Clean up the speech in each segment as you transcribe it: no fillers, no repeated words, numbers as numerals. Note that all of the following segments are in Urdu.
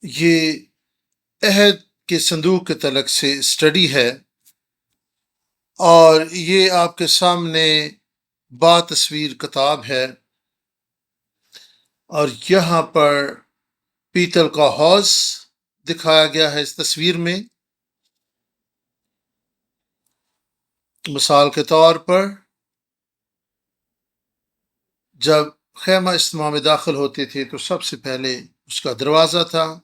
یہ عہد کے صندوق کے تعلق سے اسٹڈی ہے، اور یہ آپ کے سامنے با تصویر کتاب ہے، اور یہاں پر پیتل کا حوض دکھایا گیا ہے اس تصویر میں۔ مثال کے طور پر جب خیمہ اجتماع میں داخل ہوتے تھے تو سب سے پہلے اس کا دروازہ تھا،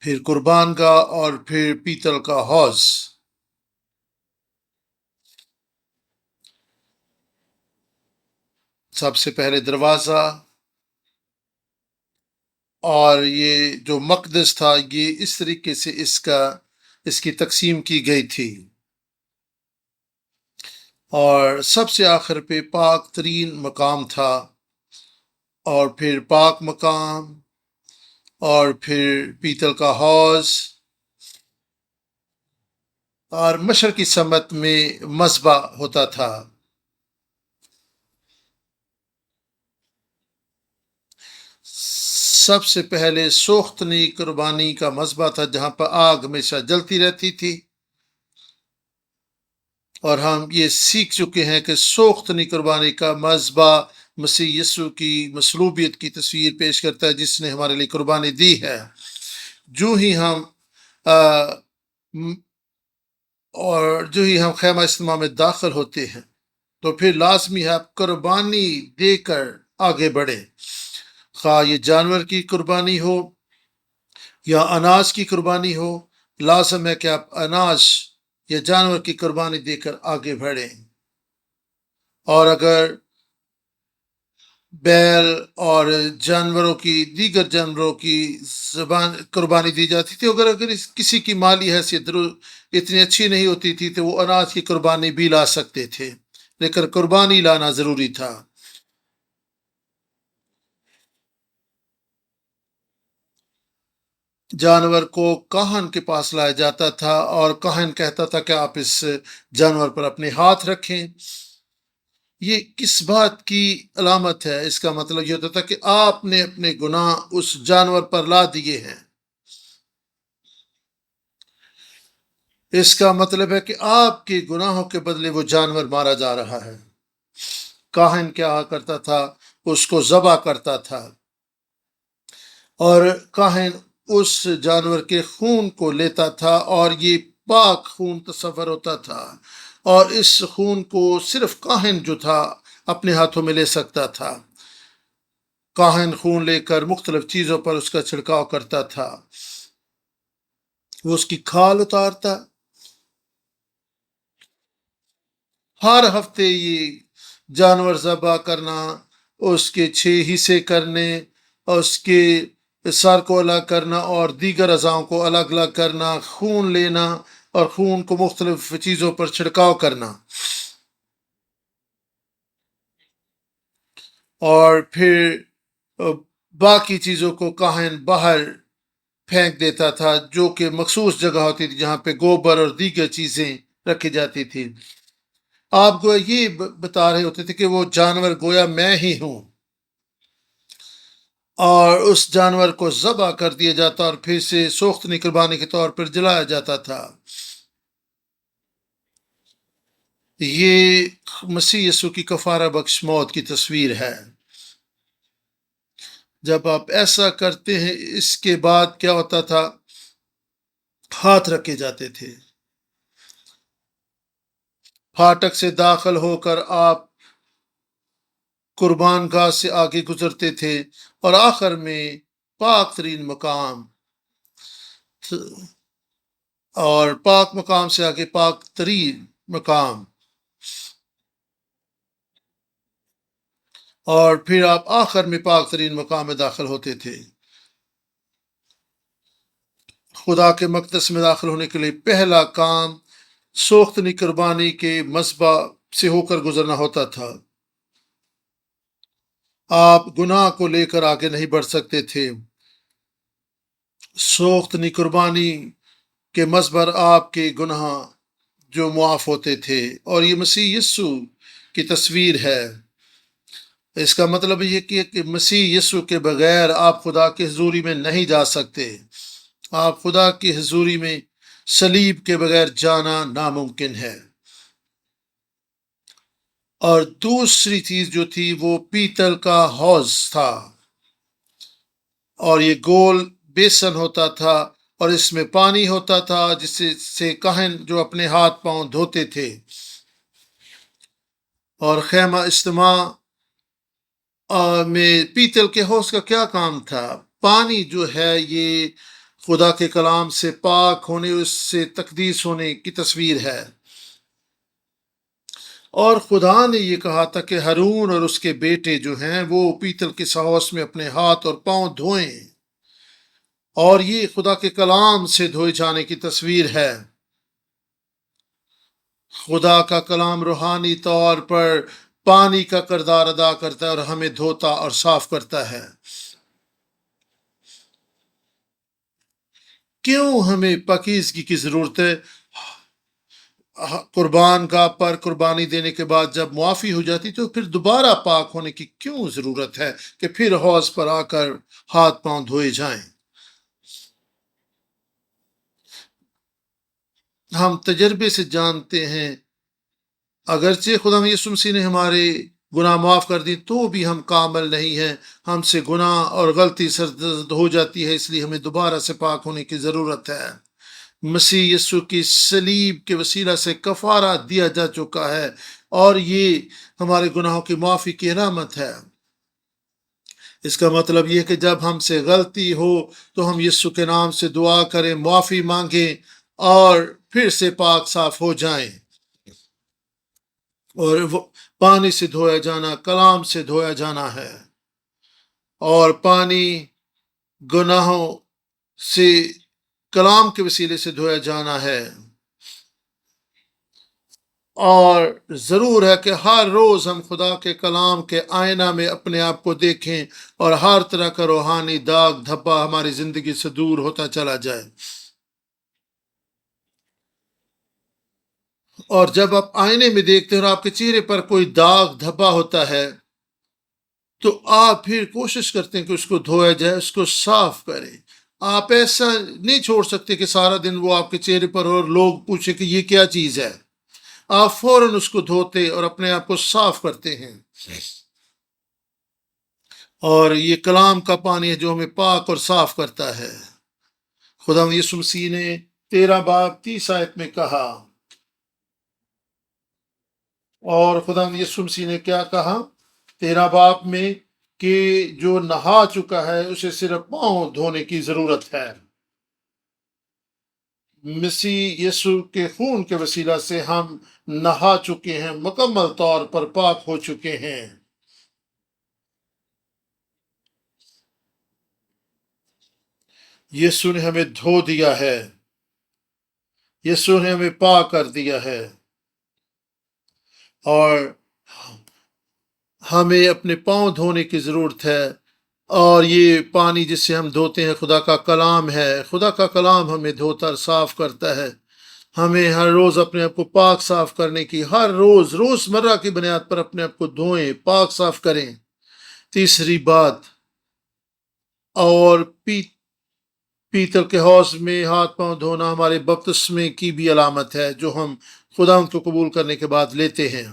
پھر قربان گاہ، اور پھر پیتل کا حوض۔ سب سے پہلے دروازہ، اور یہ جو مقدس تھا یہ اس طریقے سے اس کی تقسیم کی گئی تھی، اور سب سے آخر پہ پاک ترین مقام تھا، اور پھر پاک مقام، اور پھر پیتل کا حوض، اور مشرقی سمت میں مذبح ہوتا تھا۔ سب سے پہلے سوختنی قربانی کا مذبح تھا جہاں پر آگ ہمیشہ جلتی رہتی تھی، اور ہم یہ سیکھ چکے ہیں کہ سوختنی قربانی کا مذبح مسیح یسوع کی مصلوبیت کی تصویر پیش کرتا ہے، جس نے ہمارے لیے قربانی دی ہے۔ جو ہی ہم خیمہ اجتماع میں داخل ہوتے ہیں تو پھر لازمی ہے آپ قربانی دے کر آگے بڑھیں، خواہ یہ جانور کی قربانی ہو یا اناج کی قربانی ہو، لازم ہے کہ آپ اناج یا جانور کی قربانی دے کر آگے بڑھیں۔ اور اگر بیل اور دیگر جانوروں کی قربانی دی جاتی تھی، اگر کسی کی مالی حیثیت اتنی اچھی نہیں ہوتی تھی تو وہ اناج کی قربانی بھی لا سکتے تھے، لیکن قربانی لانا ضروری تھا۔ جانور کو کاہن کے پاس لایا جاتا تھا، اور کاہن کہتا تھا کہ آپ اس جانور پر اپنے ہاتھ رکھیں۔ یہ کس بات کی علامت ہے؟ اس کا مطلب یہ ہوتا تھا کہ آپ نے اپنے گناہ اس جانور پر لا دیے ہیں۔ اس کا مطلب ہے کہ آپ کے گناہوں کے بدلے وہ جانور مارا جا رہا ہے۔ کاہن کیا کرتا تھا؟ اس کو ذبح کرتا تھا، اور کاہن اس جانور کے خون کو لیتا تھا، اور یہ پاک خون تصور ہوتا تھا، اور اس خون کو صرف کاہن جو تھا اپنے ہاتھوں میں لے سکتا تھا۔ کاہن خون لے کر مختلف چیزوں پر اس کا چھڑکاؤ کرتا تھا، وہ اس کی کھال اتارتا۔ ہر ہفتے یہ جانور ذبح کرنا، اس کے 6 حصے کرنے، اور اس کے سر کو الگ کرنا اور دیگر اعضاؤں کو الگ الگ کرنا، خون لینا اور خون کو مختلف چیزوں پر چھڑکاؤ کرنا، اور پھر باقی چیزوں کو کاہن باہر پھینک دیتا تھا، جو کہ مخصوص جگہ ہوتی تھی جہاں پہ گوبر اور دیگر چیزیں رکھی جاتی تھی۔ آپ گویا یہ بتا رہے ہوتے تھے کہ وہ جانور گویا میں ہی ہوں، اور اس جانور کو ذبح کر دیا جاتا اور پھر سے سوختنی قربانی کے طور پر جلایا جاتا تھا۔ یہ مسیح یسوع کی کفارہ بخش موت کی تصویر ہے۔ جب آپ ایسا کرتے ہیں، اس کے بعد کیا ہوتا تھا؟ ہاتھ رکھے جاتے تھے۔ پھاٹک سے داخل ہو کر آپ قربان گاہ سے آگے گزرتے تھے، اور آخر میں پاک ترین مقام، اور پاک مقام سے آگے پاک ترین مقام، اور پھر آپ آخر میں پاک ترین مقام میں داخل ہوتے تھے۔ خدا کے مقدس میں داخل ہونے کے لیے پہلا کام سوختنی قربانی کے مذبح سے ہو کر گزرنا ہوتا تھا۔ آپ گناہ کو لے کر آگے نہیں بڑھ سکتے تھے۔ سوختنی قربانی کے مذبح آپ کے گناہ جو معاف ہوتے تھے، اور یہ مسیح یسوع کی تصویر ہے۔ اس کا مطلب یہ کہ مسیح یسوع کے بغیر آپ خدا کی حضوری میں نہیں جا سکتے۔ آپ خدا کی حضوری میں صلیب کے بغیر جانا ناممکن ہے۔ اور دوسری چیز جو تھی وہ پیتل کا حوض تھا، اور یہ گول بیسن ہوتا تھا اور اس میں پانی ہوتا تھا جس سے کاہن جو اپنے ہاتھ پاؤں دھوتے تھے۔ اور خیمہ اجتماع میں پیتل کے حوض کا کیا کام تھا؟ پانی جو ہے یہ خدا کے کلام سے پاک ہونے، اس سے تقدیس ہونے کی تصویر ہے۔ اور خدا نے یہ کہا تھا کہ ہارون اور اس کے بیٹے جو ہیں وہ پیتل کے حوض میں اپنے ہاتھ اور پاؤں دھوئیں، اور یہ خدا کے کلام سے دھوئے جانے کی تصویر ہے۔ خدا کا کلام روحانی طور پر پانی کا کردار ادا کرتا ہے اور ہمیں دھوتا اور صاف کرتا ہے۔ کیوں ہمیں پاکیزگی کی ضرورت ہے؟ قربان گاہ پر قربانی دینے کے بعد جب معافی ہو جاتی تو پھر دوبارہ پاک ہونے کی کیوں ضرورت ہے کہ پھر حوض پر آ کر ہاتھ پاؤں دھوئے جائیں؟ ہم تجربے سے جانتے ہیں، اگرچہ خدا یسوع مسیح نے ہمارے گناہ معاف کر دی تو بھی ہم کامل نہیں ہیں، ہم سے گناہ اور غلطی سرزد ہو جاتی ہے، اس لیے ہمیں دوبارہ سے پاک ہونے کی ضرورت ہے۔ مسیح یسوع کی صلیب کے وسیلہ سے کفارہ دیا جا چکا ہے، اور یہ ہمارے گناہوں کی معافی کی علامت ہے۔ اس کا مطلب یہ کہ جب ہم سے غلطی ہو تو ہم یسوع کے نام سے دعا کریں، معافی مانگیں اور پھر سے پاک صاف ہو جائیں۔ اور وہ پانی سے دھویا جانا کلام سے دھویا جانا ہے، اور پانی گناہوں سے کلام کے وسیلے سے دھویا جانا ہے۔ اور ضرور ہے کہ ہر روز ہم خدا کے کلام کے آئینہ میں اپنے آپ کو دیکھیں اور ہر طرح کا روحانی داغ دھبا ہماری زندگی سے دور ہوتا چلا جائے۔ اور جب آپ آئینے میں دیکھتے ہیں اور آپ کے چہرے پر کوئی داغ دھبا ہوتا ہے تو آپ پھر کوشش کرتے ہیں کہ اس کو دھویا جائے، اس کو صاف کریں۔ آپ ایسا نہیں چھوڑ سکتے کہ سارا دن وہ آپ کے چہرے پر اور لوگ پوچھیں کہ یہ کیا چیز ہے۔ آپ فوراً اس کو دھوتے اور اپنے آپ کو صاف کرتے ہیں، اور یہ کلام کا پانی ہے جو ہمیں پاک اور صاف کرتا ہے۔ خدا یسوع مسیح نے 13 باب 30 آیت میں کہا، اور خدا یسوع مسیح نے کیا کہا 13 باب میں، کہ جو نہا چکا ہے اسے صرف پاؤں دھونے کی ضرورت ہے۔ مسیح یسوع کے خون کے وسیلہ سے ہم نہا چکے ہیں، مکمل طور پر پاک ہو چکے ہیں۔ یسوع نے ہمیں دھو دیا ہے، یسوع نے ہمیں پاک کر دیا ہے، اور ہمیں اپنے پاؤں دھونے کی ضرورت ہے۔ اور یہ پانی جس سے ہم دھوتے ہیں خدا کا کلام ہے، خدا کا کلام ہمیں دھوتا اور صاف کرتا ہے۔ ہمیں ہر روز اپنے آپ کو پاک صاف کرنے کی، ہر روز روزمرہ کی بنیاد پر اپنے آپ کو دھوئیں، پاک صاف کریں۔ تیسری بات، اور پیتل کے حوض میں ہاتھ پاؤں دھونا ہمارے بپتسمے کی بھی علامت ہے جو ہم خدا کو قبول کرنے کے بعد لیتے ہیں۔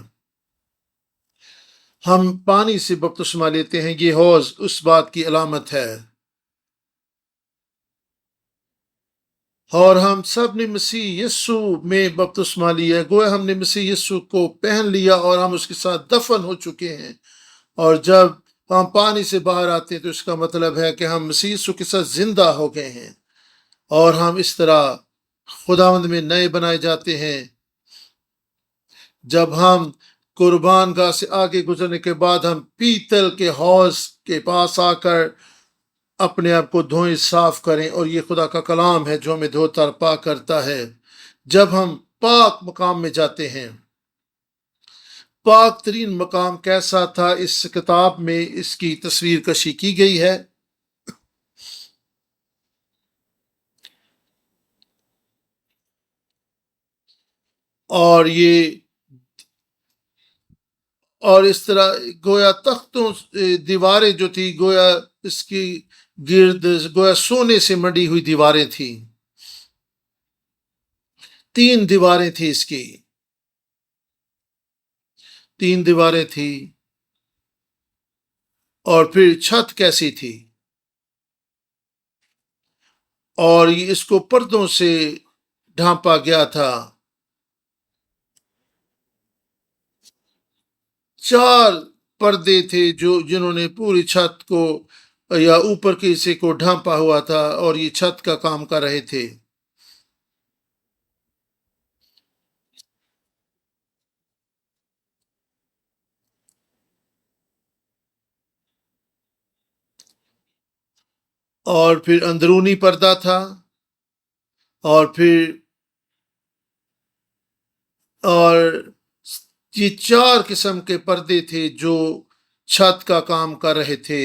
ہم پانی سے بپتسمہ لیتے ہیں، یہ حوض اس بات کی علامت ہے۔ اور ہم سب نے مسیح یسوع میں بپتسمہ لیا ہے، گویا ہم نے مسیح یسوع کو پہن لیا اور ہم اس کے ساتھ دفن ہو چکے ہیں۔ اور جب ہم پانی سے باہر آتے ہیں تو اس کا مطلب ہے کہ ہم مسیح یسوع کے ساتھ زندہ ہو گئے ہیں، اور ہم اس طرح خداوند میں نئے بنائے جاتے ہیں۔ جب ہم قربان گاہ سے آگے گزرنے کے بعد ہم پیتل کے حوض کے پاس آ کر اپنے آپ کو دھوئیں، صاف کریں، اور یہ خدا کا کلام ہے جو ہمیں دھوتا اور پاک کرتا ہے۔ جب ہم پاک مقام میں جاتے ہیں، پاک ترین مقام کیسا تھا اس کتاب میں اس کی تصویر کشی کی گئی ہے۔ اور یہ اور اس طرح گویا تختوں دیواریں جو تھی گویا اس کی گرد گویا سونے سے مڈی ہوئی دیواریں تھیں، 3 دیواریں تھیں اس کی، 3 دیواریں تھیں۔ اور پھر چھت کیسی تھی، اور اس کو پردوں سے ڈھانپا گیا تھا، 4 پردے تھے جنہوں نے پوری چھت کو یا اوپر کے حصے کو ڈھانپا ہوا تھا اور یہ چھت کا کام کر رہے تھے۔ اور پھر اندرونی پردہ تھا، اور پھر اور یہ 4 قسم کے پردے تھے جو چھت کا کام کر رہے تھے،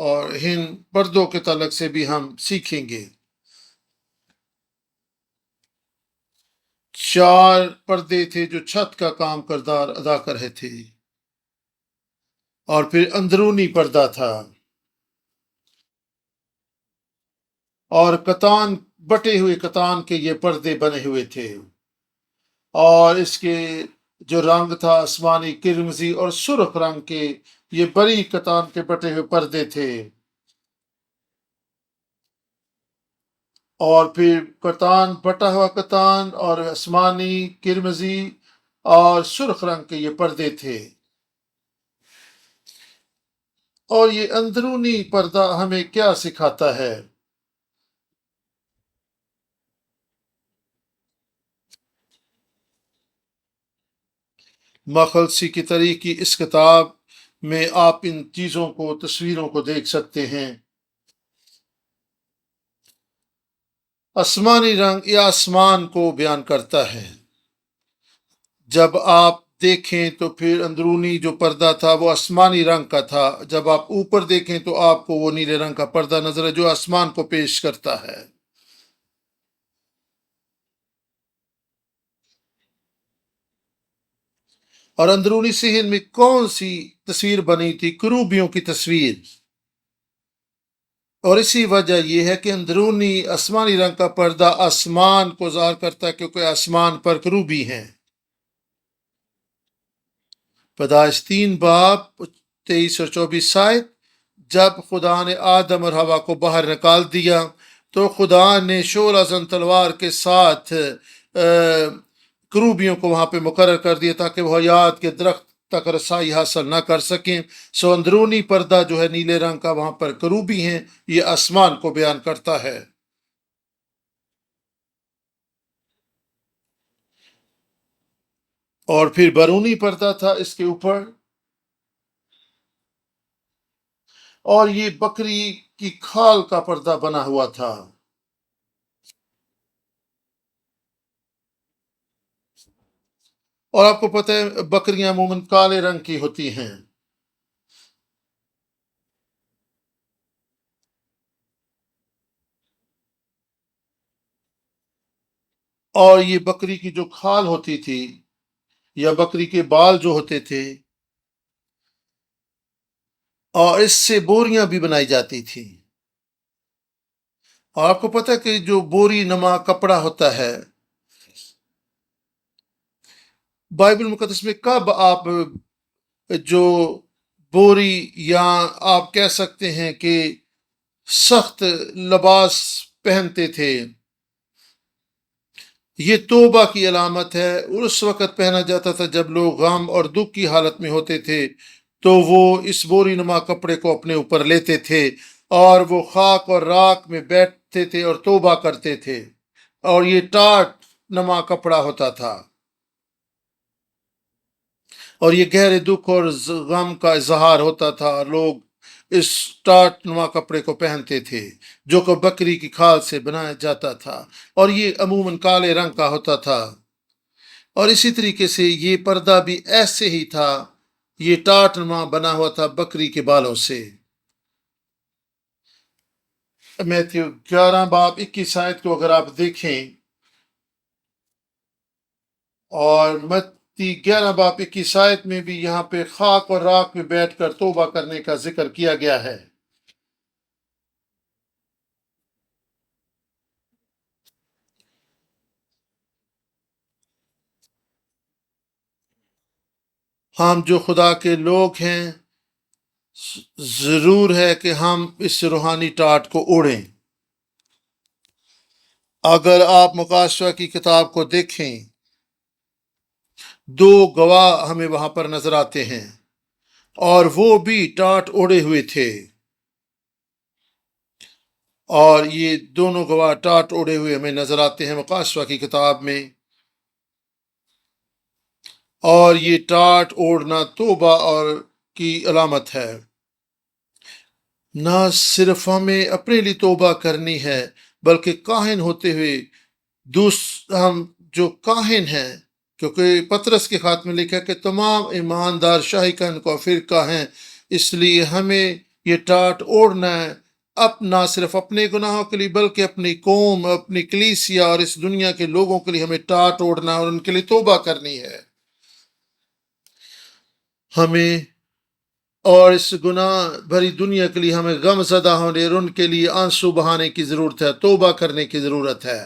اور ان پردوں کے تعلق سے بھی ہم سیکھیں گے۔ 4 پردے تھے جو چھت کا کام کردار ادا کر رہے تھے، اور پھر اندرونی پردہ تھا، اور کتان بٹے ہوئے کتان کے یہ پردے بنے ہوئے تھے، اور اس کے جو رنگ تھا آسمانی، کرمزی اور سرخ رنگ کے یہ بری کتان کے بٹے ہوئے پردے تھے، اور پھر کتان بٹا ہوا کتان اور آسمانی، کرمزی اور سرخ رنگ کے یہ پردے تھے۔ اور یہ اندرونی پردہ ہمیں کیا سکھاتا ہے؟ مخلصی کی تاریخ کی اس کتاب میں آپ ان چیزوں کو، تصویروں کو دیکھ سکتے ہیں۔ آسمانی رنگ یہ آسمان کو بیان کرتا ہے۔ جب آپ دیکھیں تو پھر اندرونی جو پردہ تھا وہ آسمانی رنگ کا تھا، جب آپ اوپر دیکھیں تو آپ کو وہ نیلے رنگ کا پردہ نظر ہے جو آسمان کو پیش کرتا ہے۔ اور اندرونی صحن میں کون سی تصویر بنی تھی؟ کروبیوں کی تصویر، اور اسی وجہ یہ ہے کہ اندرونی آسمانی رنگ کا پردہ آسمان کو ظاہر کرتا ہے، کیونکہ آسمان پر کروبی ہیں۔ پیدائش 3 باب 23 اور 24 آیت۔ جب خدا نے آدم اور ہوا کو باہر نکال دیا تو خدا نے شعلہ زن تلوار کے ساتھ کروبیوں کو وہاں پہ مقرر کر دیا تاکہ وہ حیات کے درخت تک رسائی حاصل نہ کر سکیں۔ سو اندرونی پردہ جو ہے نیلے رنگ کا، وہاں پر کروبی ہیں، یہ آسمان کو بیان کرتا ہے۔ اور پھر برونی پردہ تھا اس کے اوپر، اور یہ بکری کی کھال کا پردہ بنا ہوا تھا، اور آپ کو پتہ ہے بکریاں عموماً کالے رنگ کی ہوتی ہیں، اور یہ بکری کی جو کھال ہوتی تھی یا بکری کے بال جو ہوتے تھے، اور اس سے بوریاں بھی بنائی جاتی تھی۔ اور آپ کو پتہ ہے کہ جو بوری نما کپڑا ہوتا ہے، بائبل مقدس میں کب آپ جو بوری یا آپ کہہ سکتے ہیں کہ سخت لباس پہنتے تھے، یہ توبہ کی علامت ہے، اور اس وقت پہنا جاتا تھا جب لوگ غم اور دکھ کی حالت میں ہوتے تھے تو وہ اس بوری نما کپڑے کو اپنے اوپر لیتے تھے، اور وہ خاک اور راکھ میں بیٹھتے تھے اور توبہ کرتے تھے، اور یہ ٹاٹ نما کپڑا ہوتا تھا، اور یہ گہرے دکھ اور غم کا اظہار ہوتا تھا۔ لوگ اس ٹاٹ نما کپڑے کو پہنتے تھے جو کہ بکری کی کھال سے بنایا جاتا تھا، اور یہ عموماً کالے رنگ کا ہوتا تھا۔ اور اسی طریقے سے یہ پردہ بھی ایسے ہی تھا، یہ ٹاٹ نما بنا ہوا تھا بکری کے بالوں سے۔ میتھیو 11 باب 21 آیت کو اگر آپ دیکھیں، اور 11 باب 21 آیت میں بھی یہاں پہ خاک اور راک میں بیٹھ کر توبہ کرنے کا ذکر کیا گیا ہے۔ ہم جو خدا کے لوگ ہیں ضرور ہے کہ ہم اس روحانی ٹاٹ کو اوڑھیں۔ اگر آپ مکاشفہ کی کتاب کو دیکھیں، 2 گواہ ہمیں وہاں پر نظر آتے ہیں اور وہ بھی ٹاٹ اوڑھے ہوئے تھے، اور یہ دونوں گواہ ٹاٹ اوڑھے ہوئے ہمیں نظر آتے ہیں مکاشفہ کی کتاب میں۔ اور یہ ٹاٹ اوڑھنا توبہ اور کی علامت ہے۔ نہ صرف ہمیں اپنے لیے توبہ کرنی ہے بلکہ کاہن ہوتے ہوئے ہم جو کاہن ہیں، کیونکہ پطرس کے خط میں لکھا کہ تمام ایماندار شاہی کہن کو فرقہ ہیں، اس لیے ہمیں یہ ٹاٹ اوڑھنا ہے، نہ صرف اپنے گناہوں کے لیے بلکہ اپنی قوم، اپنی کلیسیا اور اس دنیا کے لوگوں کے لیے ہمیں ٹاٹ اوڑھنا اور ان کے لیے توبہ کرنی ہے۔ ہمیں اور اس گناہ بھری دنیا کے لیے ہمیں غم زدہ ہونے اور ان کے لیے آنسو بہانے کی ضرورت ہے، توبہ کرنے کی ضرورت ہے۔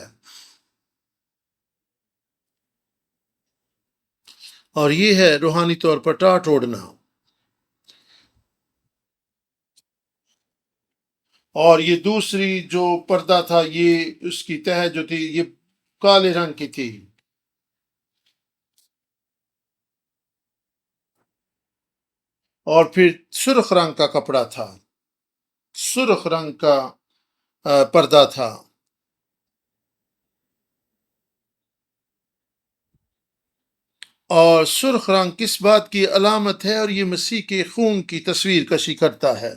اور یہ ہے روحانی طور پر ٹاٹ اوڑھنا۔ اور یہ دوسری جو پردہ تھا، یہ اس کی تہ جو تھی یہ کالے رنگ کی تھی، اور پھر سرخ رنگ کا کپڑا تھا، سرخ رنگ کا پردہ تھا۔ اور سرخ رنگ کس بات کی علامت ہے؟ اور یہ مسیح کے خون کی تصویر کشی کرتا ہے۔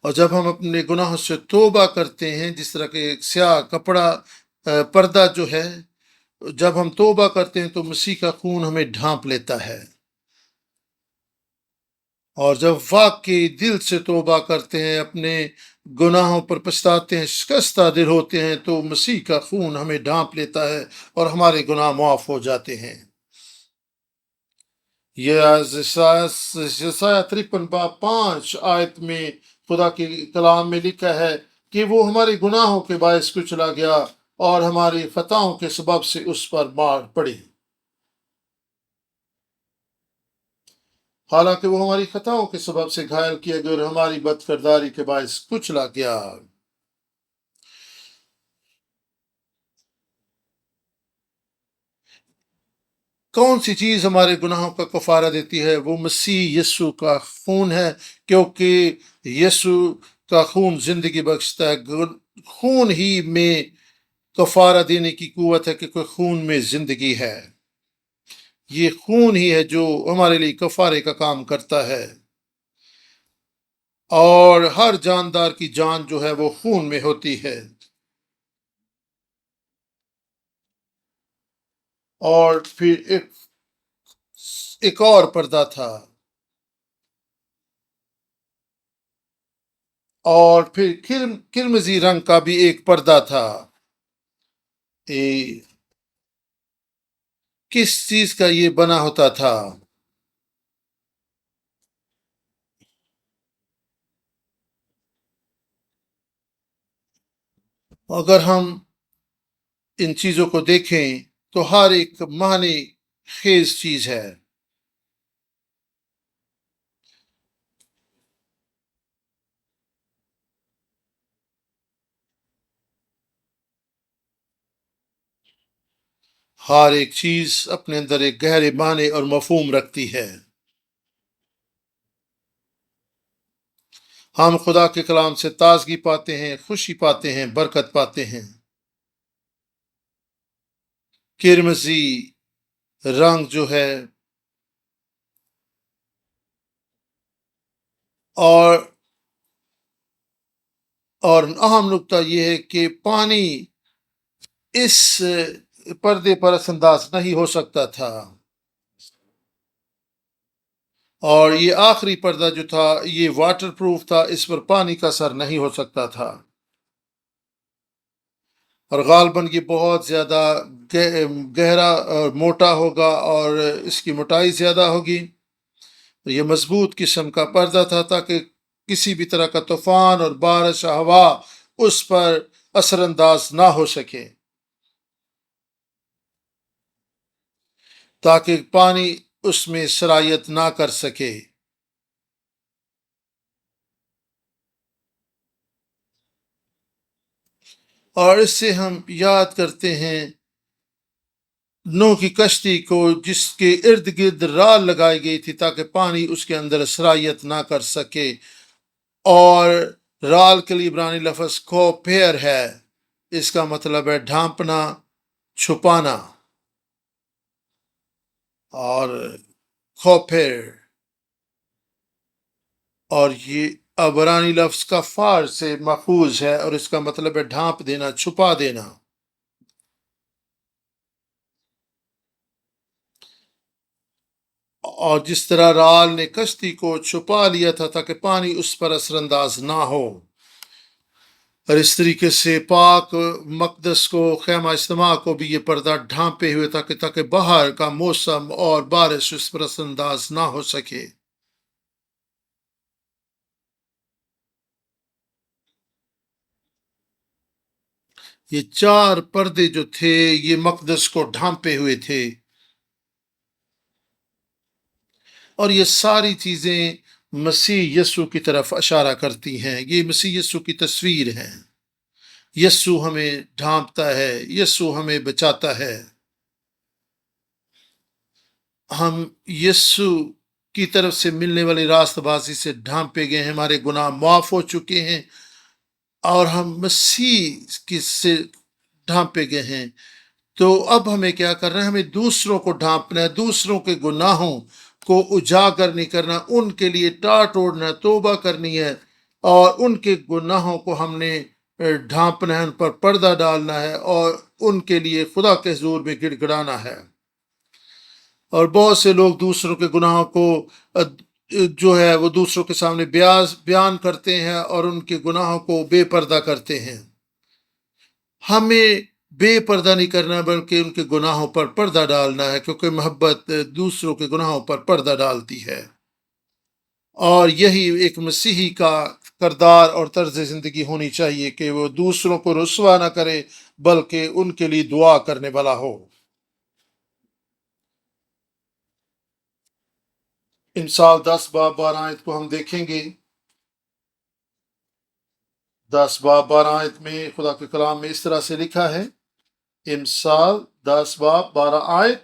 اور جب ہم اپنے گناہوں سے توبہ کرتے ہیں، جس طرح کہ سیاہ کپڑا پردہ جو ہے، جب ہم توبہ کرتے ہیں تو مسیح کا خون ہمیں ڈھانپ لیتا ہے، اور جب واقعی دل سے توبہ کرتے ہیں، اپنے گناہوں پر پچھتاتے ہیں، شکستہ دل ہوتے ہیں، تو مسیح کا خون ہمیں ڈھانپ لیتا ہے اور ہمارے گناہ معاف ہو جاتے ہیں۔ یہ یسایہ 53 باب 5 آیت میں خدا کے کلام میں لکھا ہے کہ وہ ہمارے گناہوں کے باعث کچلا گیا اور ہماری خطاؤں کے سبب سے اس پر مار پڑی۔ حالانکہ وہ ہماری خطاؤں کے سبب سے گھائل کیا گیا اور ہماری بد کرداری کے باعث کچلا گیا۔ کون سی چیز ہمارے گناہوں کا کفارہ دیتی ہے؟ وہ مسیح یسوع کا خون ہے، کیونکہ یسوع کا خون زندگی بخشتا ہے۔ خون ہی میں کفارہ دینے کی قوت ہے، کیونکہ خون میں زندگی ہے۔ یہ خون ہی ہے جو ہمارے لیے کفارے کا کام کرتا ہے، اور ہر جاندار کی جان جو ہے وہ خون میں ہوتی ہے۔ اور پھر ایک اور پردہ تھا، اور پھر کرمزی رنگ کا بھی ایک پردہ تھا۔ کس چیز کا یہ بنا ہوتا تھا؟ اگر ہم ان چیزوں کو دیکھیں تو ہر ایک معنی خیز چیز ہے۔ ہر ایک چیز اپنے اندر ایک گہرے معنی اور مفہوم رکھتی ہے۔ ہم خدا کے کلام سے تازگی پاتے ہیں، خوشی پاتے ہیں، برکت پاتے ہیں۔ کرمزی رنگ جو ہے، اور اہم نکتہ یہ ہے کہ پانی اس پردے پر اثر انداز نہیں ہو سکتا تھا، اور یہ آخری پردہ جو تھا یہ واٹر پروف تھا، اس پر پانی کا اثر نہیں ہو سکتا تھا۔ اور غالباً یہ بہت زیادہ گہرا اور موٹا ہوگا اور اس کی موٹائی زیادہ ہوگی۔ یہ مضبوط قسم کا پردہ تھا تاکہ کسی بھی طرح کا طوفان اور بارش ہوا اس پر اثر انداز نہ ہو سکے، تاکہ پانی اس میں سرایت نہ کر سکے۔ اور اس سے ہم یاد کرتے ہیں نو کی کشتی کو، جس کے ارد گرد رال لگائی گئی تھی تاکہ پانی اس کے اندر سرایت نہ کر سکے، اور رال کے لیے عبرانی لفظ کوپیر ہے۔ اس کا مطلب ہے ڈھانپنا، چھپانا، اور کوپیر، اور یہ عبرانی لفظ کفار سے ماخوذ ہے اور اس کا مطلب ہے ڈھانپ دینا، چھپا دینا۔ اور جس طرح رال نے کشتی کو چھپا لیا تھا تاکہ پانی اس پر اثر انداز نہ ہو، اور اس طریقے سے پاک مقدس کو، خیمہ اجتماع کو بھی یہ پردہ ڈھانپے ہوئے تاکہ باہر کا موسم اور بارش اس پر اثر انداز نہ ہو سکے۔ یہ چار پردے جو تھے یہ مقدس کو ڈھانپے ہوئے تھے، اور یہ ساری چیزیں مسیح یسوع کی طرف اشارہ کرتی ہیں۔ یہ مسیح یسوع کی تصویر ہے۔ یسوع ہمیں ڈھانپتا ہے، یسوع ہمیں بچاتا ہے۔ ہم یسوع کی طرف سے ملنے والی راست بازی سے ڈھانپے گئے ہیں، ہمارے گناہ معاف ہو چکے ہیں، اور ہم مسیح کی سے ڈھانپے گئے ہیں۔ تو اب ہمیں کیا کرنا ہے؟ ہمیں دوسروں کو ڈھانپنا ہے، دوسروں کے گناہوں کو اجاگر نہیں کرنا، ان کے لیے ٹاٹ اوڑنا، توبہ کرنی ہے، اور ان کے گناہوں کو ہم نے ڈھانپنا ہے، ان پر پردہ ڈالنا ہے، اور ان کے لیے خدا کے حضور میں گڑ گڑانا ہے۔ اور بہت سے لوگ دوسروں کے گناہوں کو جو ہے وہ دوسروں کے سامنے بیان کرتے ہیں اور ان کے گناہوں کو بے پردہ کرتے ہیں۔ ہمیں بے پردہ نہیں کرنا بلکہ ان کے گناہوں پر پردہ ڈالنا ہے، کیونکہ محبت دوسروں کے گناہوں پر پردہ ڈالتی ہے۔ اور یہی ایک مسیحی کا کردار اور طرز زندگی ہونی چاہیے کہ وہ دوسروں کو رسوا نہ کرے بلکہ ان کے لیے دعا کرنے والا ہو۔ امثال 10:12 کو ہم دیکھیں گے۔ 10:12 میں خدا کے کلام میں اس طرح سے لکھا ہے، امثال 10:12،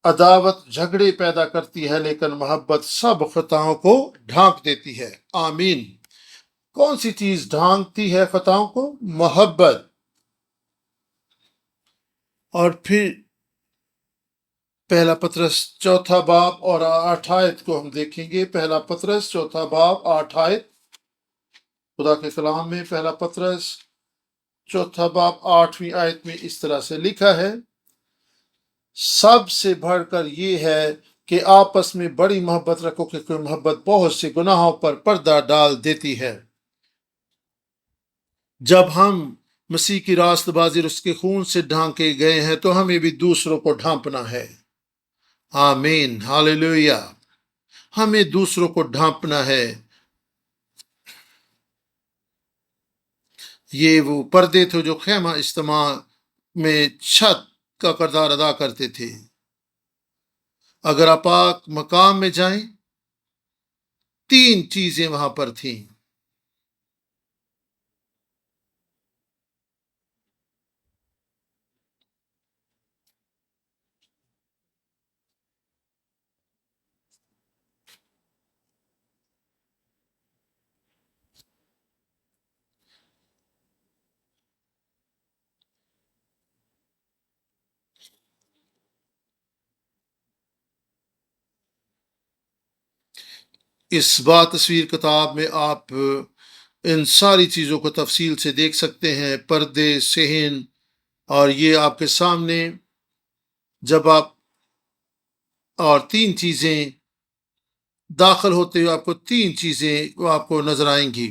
عداوت جھگڑے پیدا کرتی ہے لیکن محبت سب خطاؤں کو ڈھانپ دیتی ہے۔ آمین۔ کون سی چیز ڈھانپتی ہے خطاؤں کو؟ محبت۔ اور پھر پہلا پطرس 4 اور 8 کو ہم دیکھیں گے۔ پہلا پطرس 4:8، خدا کے کلام میں پہلا پطرس 4:8 میں اس طرح سے لکھا ہے، سب سے بڑھ کر یہ ہے کہ آپس میں بڑی محبت رکھو، کیونکہ محبت بہت سے گناہوں پر پردہ ڈال دیتی ہے۔ جب ہم مسیح کی راست بازی اور اس کے خون سے ڈھانکے گئے ہیں تو ہمیں بھی دوسروں کو ڈھانپنا ہے۔ آمین، ہاللیلویہ۔ ہمیں دوسروں کو ڈھانپنا ہے۔ یہ وہ پردے تھے جو خیمہ اجتماع میں چھت کا کردار ادا کرتے تھے۔ اگر آپ پاک مقام میں جائیں، 3 چیزیں وہاں پر تھیں۔ اس با تصویر کتاب میں آپ ان ساری چیزوں کو تفصیل سے دیکھ سکتے ہیں، پردے، صحن، اور یہ آپ کے سامنے جب آپ اور 3 چیزیں داخل ہوتے ہوئے آپ کو 3 چیزیں وہ آپ کو نظر آئیں گی۔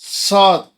7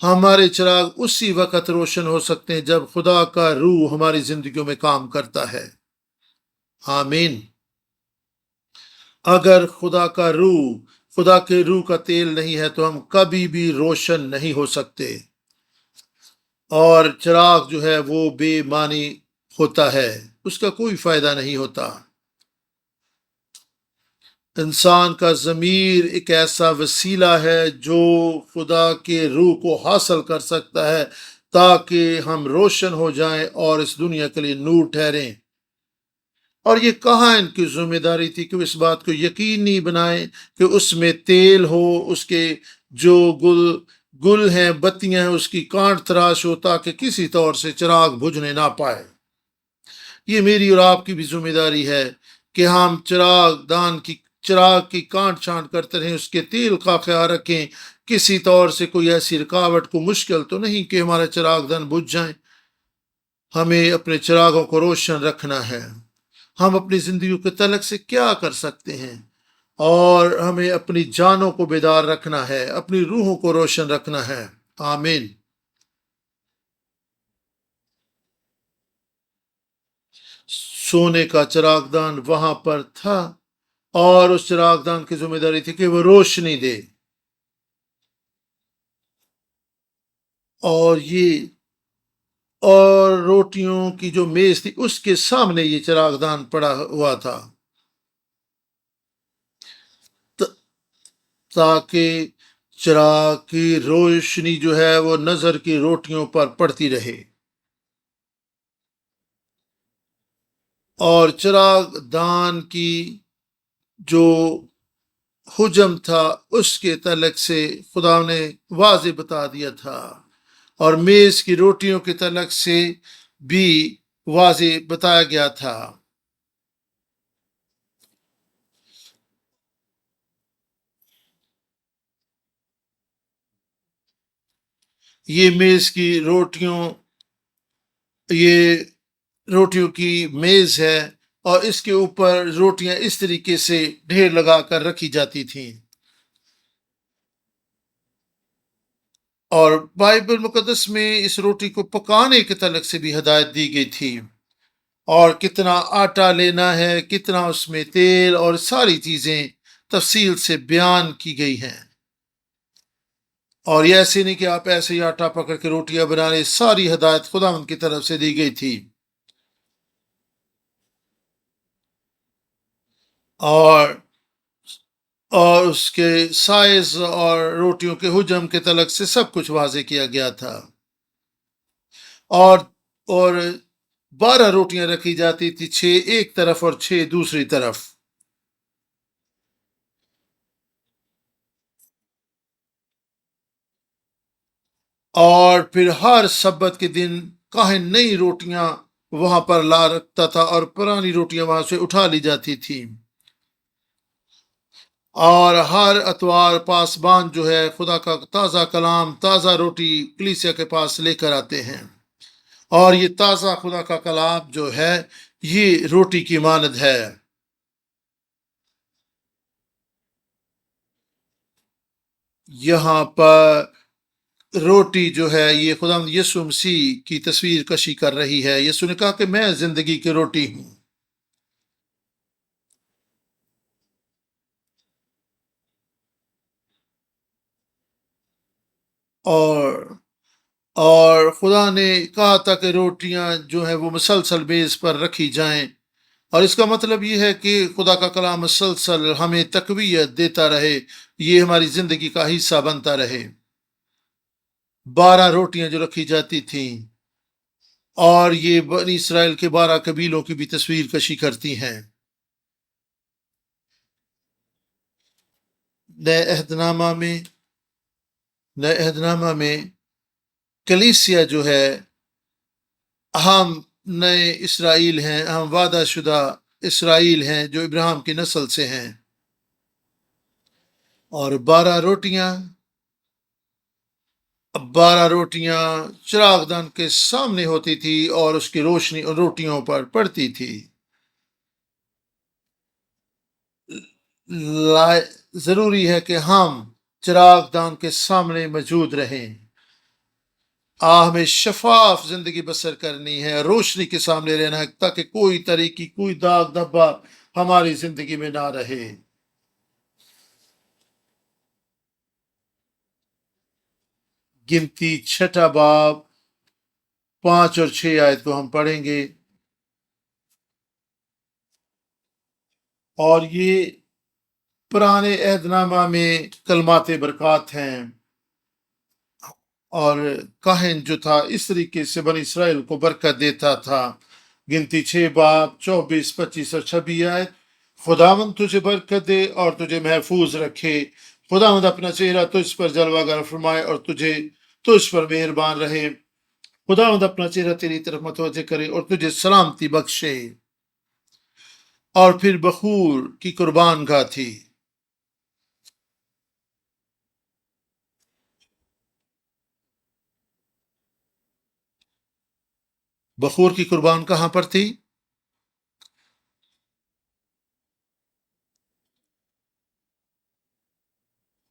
ہمارے چراغ اسی وقت روشن ہو سکتے ہیں جب خدا کا روح ہماری زندگیوں میں کام کرتا ہے۔ آمین۔ اگر خدا کا روح، خدا کے روح کا تیل نہیں ہے تو ہم کبھی بھی روشن نہیں ہو سکتے، اور چراغ جو ہے وہ بے معنی ہوتا ہے، اس کا کوئی فائدہ نہیں ہوتا۔ انسان کا ضمیر ایک ایسا وسیلہ ہے جو خدا کے روح کو حاصل کر سکتا ہے تاکہ ہم روشن ہو جائیں اور اس دنیا کے لیے نور ٹھہریں۔ اور یہ کہاں ان کی ذمہ داری تھی کہ وہ اس بات کو یقینی بنائیں کہ اس میں تیل ہو، اس کے جو گل ہیں، بتیاں ہیں، اس کی کانٹ تراش ہو تاکہ کسی طور سے چراغ بجھنے نہ پائے۔ یہ میری اور آپ کی بھی ذمہ داری ہے کہ ہم چراغ کی کانٹ چھانٹ کرتے رہیں، اس کے تیل کا خیال رکھیں، کسی طور سے کوئی ایسی رکاوٹ کو مشکل تو نہیں کہ ہمارا چراغ دان بجھ جائیں۔ ہمیں اپنے چراغوں کو روشن رکھنا ہے۔ ہم اپنی زندگیوں کے تعلق سے کیا کر سکتے ہیں؟ اور ہمیں اپنی جانوں کو بیدار رکھنا ہے، اپنی روحوں کو روشن رکھنا ہے۔ آمین۔ سونے کا چراغ دان وہاں پر تھا، اور اس چراغ دان کی ذمہ داری تھی کہ وہ روشنی دے، اور روٹیوں کی جو میز تھی اس کے سامنے یہ چراغ دان پڑا ہوا تھا تاکہ چراغ کی روشنی جو ہے وہ نظر کی روٹیوں پر پڑتی رہے، اور چراغ دان کی جو حجم تھا اس کے تعلق سے خدا نے واضح بتا دیا تھا، اور میز کی روٹیوں کے تعلق سے بھی واضح بتایا گیا تھا۔ یہ روٹیوں کی میز ہے، اور اس کے اوپر روٹیاں اس طریقے سے ڈھیر لگا کر رکھی جاتی تھیں، اور بائبل مقدس میں اس روٹی کو پکانے کے تعلق سے بھی ہدایت دی گئی تھی، اور کتنا آٹا لینا ہے، کتنا اس میں تیل، اور ساری چیزیں تفصیل سے بیان کی گئی ہیں۔ اور یہ ایسے نہیں کہ آپ ایسے ہی آٹا پکڑ کے روٹیاں بنا لیں، ساری ہدایت خداوند کی طرف سے دی گئی تھی، اور اس کے سائز اور روٹیوں کے حجم کے تعلق سے سب کچھ واضح کیا گیا تھا، اور اور 12 روٹیاں رکھی جاتی تھی، 6 ایک طرف اور 6 دوسری طرف، اور پھر ہر سبت کے دن کاہن نئی روٹیاں وہاں پر لا رکھتا تھا، اور پرانی روٹیاں وہاں سے اٹھا لی جاتی تھی، اور ہر اتوار پاسبان جو ہے خدا کا تازہ کلام، تازہ روٹی کلیسیا کے پاس لے کر آتے ہیں، اور یہ تازہ خدا کا کلام جو ہے یہ روٹی کی مانند ہے۔ یہاں پر روٹی جو ہے یہ خدا یسوع مسیح کی تصویر کشی کر رہی ہے۔ یسوع نے کہا کہ میں زندگی کی روٹی ہوں، اور خدا نے کہا تھا کہ روٹیاں جو ہیں وہ مسلسل میز پر رکھی جائیں، اور اس کا مطلب یہ ہے کہ خدا کا کلام مسلسل ہمیں تقویت دیتا رہے، یہ ہماری زندگی کا حصہ بنتا رہے۔ 12 روٹیاں جو رکھی جاتی تھیں، اور یہ بنی اسرائیل کے 12 قبیلوں کی بھی تصویر کشی کرتی ہیں۔ نئے عہد نامہ میں کلیسیا جو ہے، ہم نئے اسرائیل ہیں، ہم وعدہ شدہ اسرائیل ہیں جو ابراہیم کی نسل سے ہیں، اور 12 روٹیاں چراغ دان کے سامنے ہوتی تھی، اور اس کی روشنی ان روٹیوں پر پڑتی تھی۔ ضروری ہے کہ ہم چراغ دان کے سامنے موجود رہیں، ہمیں شفاف زندگی بسر کرنی ہے، روشنی کے سامنے رہنا ہے، تاکہ کوئی طریقی کوئی داغ دھبا ہماری زندگی میں نہ رہے۔ گنتی چھٹا باب 5 اور 6 آیت کو ہم پڑھیں گے، اور یہ پرانے عہد نامہ میں کلمات برکات ہیں، اور کاہن جو تھا اس طریقے سے بنی اسرائیل کو برکت دیتا تھا۔ گنتی 6 باب 24، 25 اور 26 آیت۔ خداوند تجھے برکت دے اور تجھے محفوظ رکھے، خداوند اپنا چہرہ تجھ پر جلوہ گر فرمائے اور تجھ پر مہربان رہے، خداوند اپنا چہرہ تیری طرف متوجہ کرے اور تجھے سلامتی بخشے۔ اور پھر بخور کی قربان گاہ تھی۔ بخور کی قربان کہاں پر تھی؟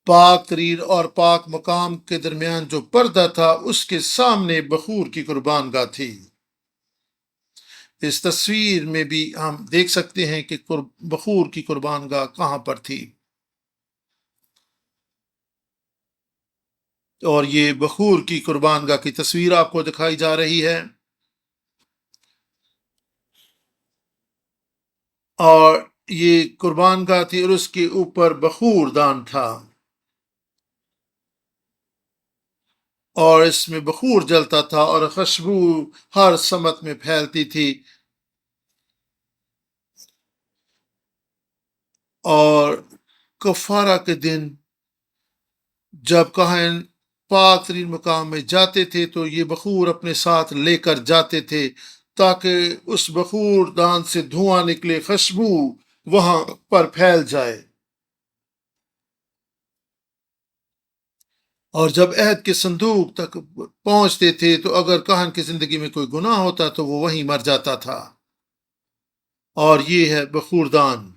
پاک ترین اور پاک مقام کے درمیان جو پردہ تھا اس کے سامنے بخور کی قربان گاہ تھی۔ اس تصویر میں بھی ہم دیکھ سکتے ہیں کہ بخور کی قربان گاہ کہاں پر تھی، اور یہ بخور کی قربان گاہ کی تصویر آپ کو دکھائی جا رہی ہے، اور یہ قربان گاہ تھی اور اس کے اوپر بخور دان تھا، اور اس میں بخور جلتا تھا اور خوشبو ہر سمت میں پھیلتی تھی۔ اور کفارہ کے دن جب کاہن پاک ترین مقام میں جاتے تھے تو یہ بخور اپنے ساتھ لے کر جاتے تھے، تاکہ اس بخور دان سے دھواں نکلے، خوشبو وہاں پر پھیل جائے۔ اور جب عہد کے صندوق تک پہنچتے تھے تو اگر کاہن کی زندگی میں کوئی گناہ ہوتا تو وہ وہیں مر جاتا تھا، اور یہ ہے بخور دان۔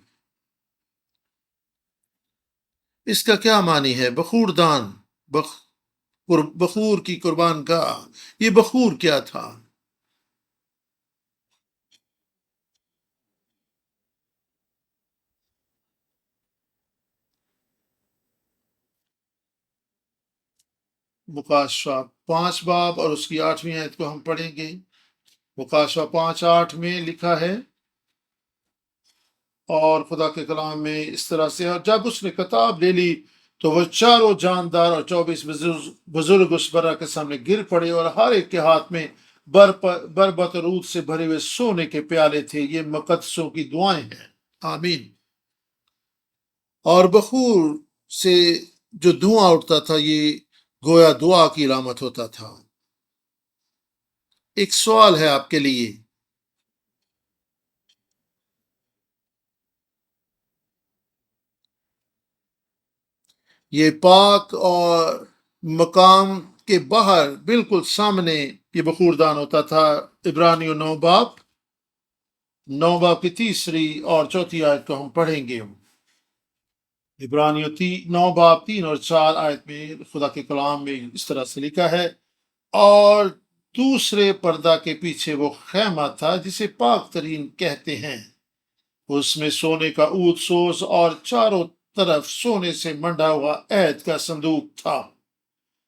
اس کا کیا معنی ہے؟ بخور دان، بخور کی قربان گاہ، یہ بخور کیا تھا؟ مکاشفہ 5 باب اور اس کی 8ویں آیت کو ہم پڑھیں گے۔ مکاشفہ 5:8 میں لکھا ہے، اور خدا کے کلام میں اس طرح سے، اور جب اس نے کتاب لے لی تو وہ چاروں جاندار اور 24 بزرگ اس برا کے سامنے گر پڑے، اور ہر ایک کے ہاتھ میں بربت رود سے بھرے ہوئے سونے کے پیالے تھے۔ یہ مقدسوں کی دعائیں ہیں، آمین۔ اور بخور سے جو دھواں اٹھتا تھا یہ گویا دعا کی علامت ہوتا تھا۔ ایک سوال ہے آپ کے لیے، یہ پاک اور مقام کے باہر بالکل سامنے یہ بخور دان ہوتا تھا۔ عبرانیوں 9 باب کی 3 اور 4 آیت کو ہم پڑھیں گے۔ عبرانیوں 9 باب 3 اور 4 آیت میں خدا کے کلام میں اس طرح سے لکھا ہے، اور دوسرے پردہ کے پیچھے وہ خیمہ تھا جسے پاک ترین کہتے ہیں، اس میں سونے کا اود سوز اور چاروں طرف سونے سے منڈا ہوا عہد کا صندوق تھا،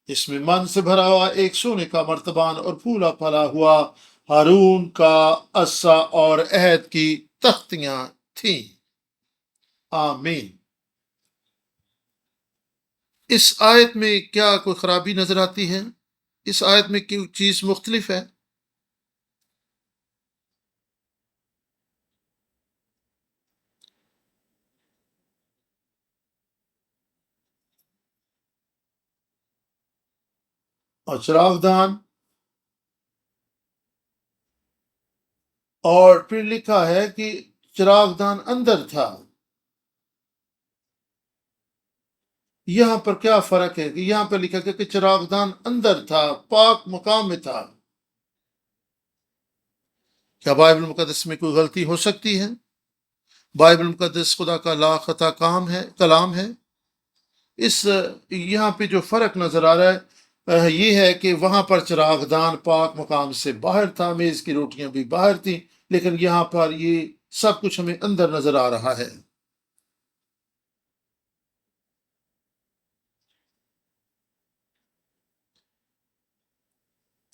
اس میں من سے بھرا ہوا ایک سونے کا مرتبان اور پھولا پھلا ہوا ہارون کا عصا اور عہد کی تختیاں تھیں، آمین۔ اس آیت میں کیا کوئی خرابی نظر آتی ہے؟ اس آیت میں کوئی چیز مختلف ہے؟ اور چراغ دان، اور پھر لکھا ہے کہ چراغ دان اندر تھا۔ یہاں پر کیا فرق ہے کہ یہاں پر لکھا گیا کہ چراغ دان اندر تھا، پاک مقام میں تھا۔ کیا بائبل مقدس میں کوئی غلطی ہو سکتی ہے؟ بائبل مقدس خدا کا لا خطا کلام ہے۔ اس یہاں پہ جو فرق نظر آ رہا ہے، یہ ہے کہ وہاں پر چراغ دان پاک مقام سے باہر تھا، میز کی روٹیاں بھی باہر تھیں، لیکن یہاں پر یہ سب کچھ ہمیں اندر نظر آ رہا ہے۔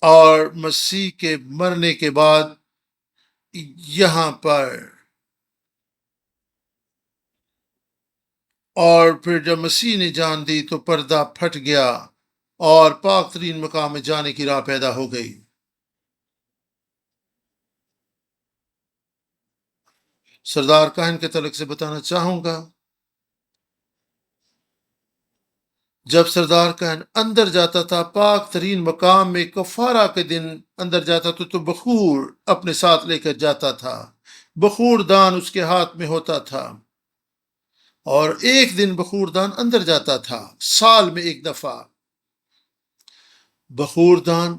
اور مسیح کے مرنے کے بعد یہاں پر، اور پھر جب مسیح نے جان دی تو پردہ پھٹ گیا اور پاک ترین مقام میں جانے کی راہ پیدا ہو گئی۔ سردار کاہن کے تعلق سے بتانا چاہوں گا، جب سردار کاہن اندر جاتا تھا پاک ترین مقام میں کفارہ کے دن اندر جاتا تھا تو بخور اپنے ساتھ لے کر جاتا تھا، بخور دان اس کے ہاتھ میں ہوتا تھا، اور ایک دن بخور دان اندر جاتا تھا، سال میں ایک دفعہ بخور دان،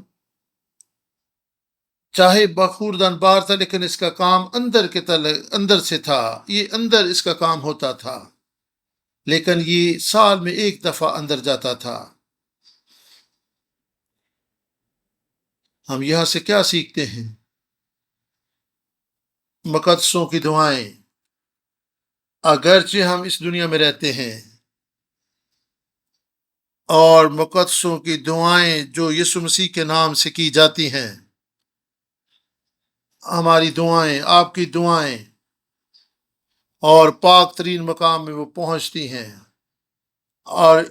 چاہے بخور دان باہر تھا لیکن اس کا کام اندر سے تھا، یہ اندر اس کا کام ہوتا تھا، لیکن یہ سال میں ایک دفعہ اندر جاتا تھا۔ ہم یہاں سے کیا سیکھتے ہیں؟ مقدسوں کی دعائیں، اگرچہ ہم اس دنیا میں رہتے ہیں، اور مقدسوں کی دعائیں جو یسوع مسیح کے نام سے کی جاتی ہیں، ہماری دعائیں، آپ کی دعائیں، اور پاک ترین مقام میں وہ پہنچتی ہیں، اور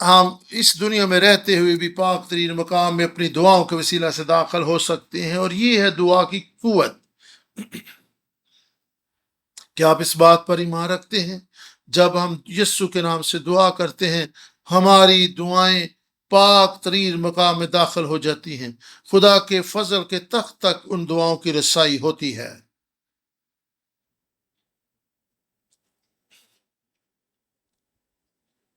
ہم اس دنیا میں رہتے ہوئے بھی پاک ترین مقام میں اپنی دعاؤں کے وسیلہ سے داخل ہو سکتے ہیں، اور یہ ہے دعا کی قوت۔ کیا آپ اس بات پر ایمان رکھتے ہیں؟ جب ہم یسوع کے نام سے دعا کرتے ہیں، ہماری دعائیں پاک ترین مقام میں داخل ہو جاتی ہیں، خدا کے فضل کے تخت تک ان دعاؤں کی رسائی ہوتی ہے۔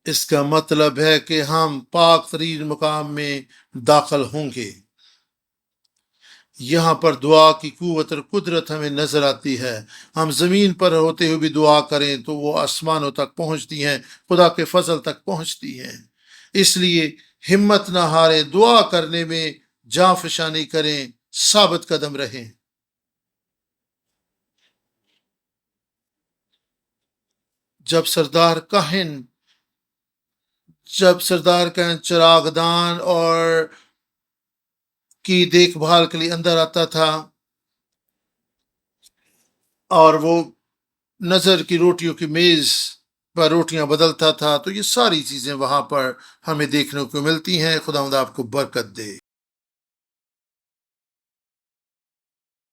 اس کا مطلب ہے کہ ہم پاک ترین مقام میں داخل ہوں گے۔ یہاں پر دعا کی قوت اور قدرت ہمیں نظر آتی ہے۔ ہم زمین پر ہوتے ہوئے بھی دعا کریں تو وہ آسمانوں تک پہنچتی ہیں، خدا کے فضل تک پہنچتی ہیں۔ اس لیے ہمت نہ ہاریں، دعا کرنے میں جاں فشانی کریں، ثابت قدم رہیں۔ جب سردار کاہن چراغ دان اور کی دیکھ بھال کے لیے اندر آتا تھا، اور وہ نظر کی روٹیوں کی میز پر روٹیاں بدلتا تھا، تو یہ ساری چیزیں وہاں پر ہمیں دیکھنے کو ملتی ہیں۔ خداوند آپ کو برکت دے۔